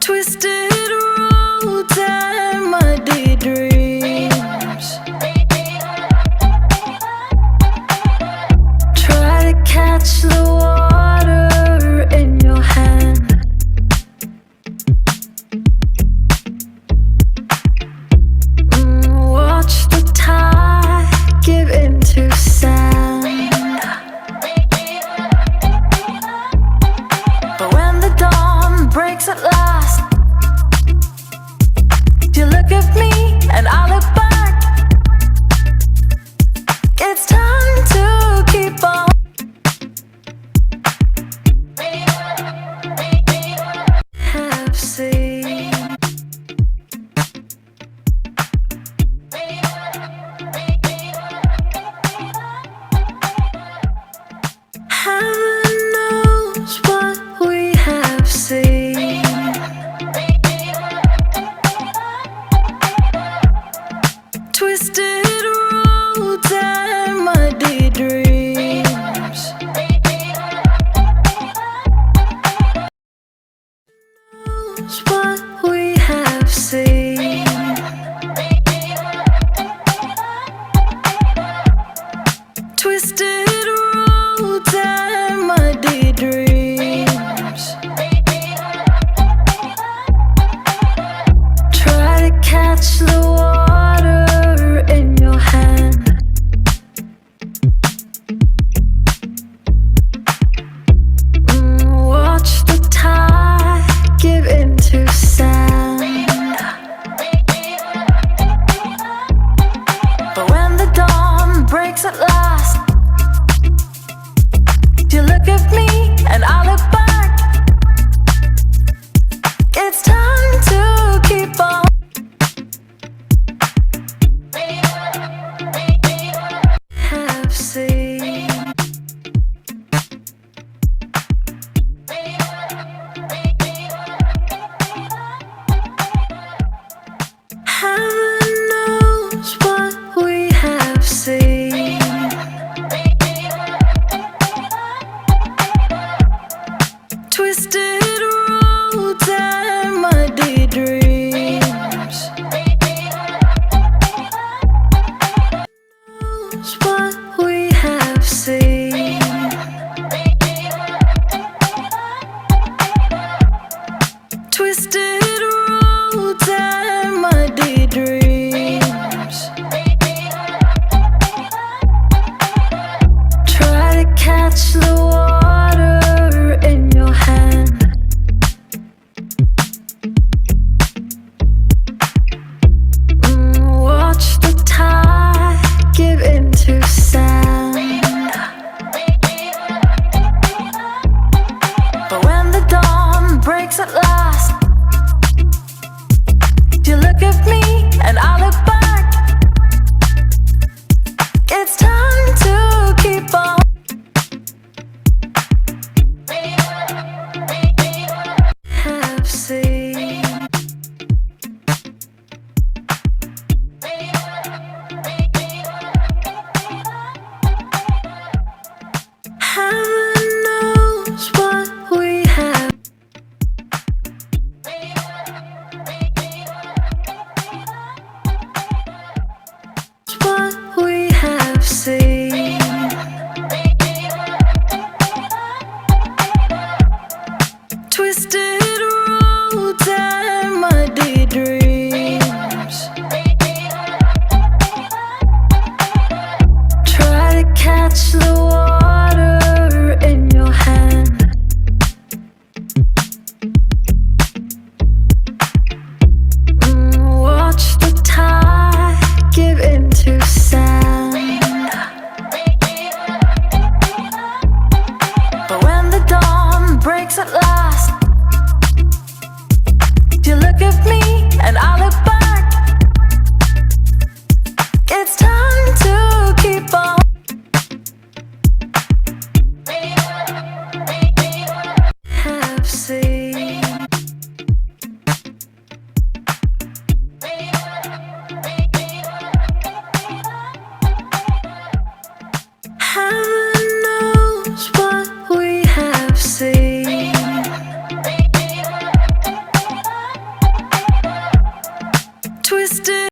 Twisted roads and muddy dreams. Try to catch the water in your hand. Watch the tide give into sand. But when the dawn breaks at last, you look at me and I look back. It's time to keep on. Have seen. Heaven knows what we have seen. Twisted roads and muddy dreams. Knows what we have seen. Twisted roads and muddy dreams. Try to catch the water in your hand. Watch the tide give into sand. But when the dawn breaks at last, you look at me and I look back. It's time to keep on. Have seen. Heaven knows what we have seen. Twisted roads and muddy dreams. Knows what we have seen. Twisted roads and muddy dreams. Try to catch the water in your hand. Watch the tide give into sand. But when the dawn breaks at last, you look at me and I look back. It's time to keep on.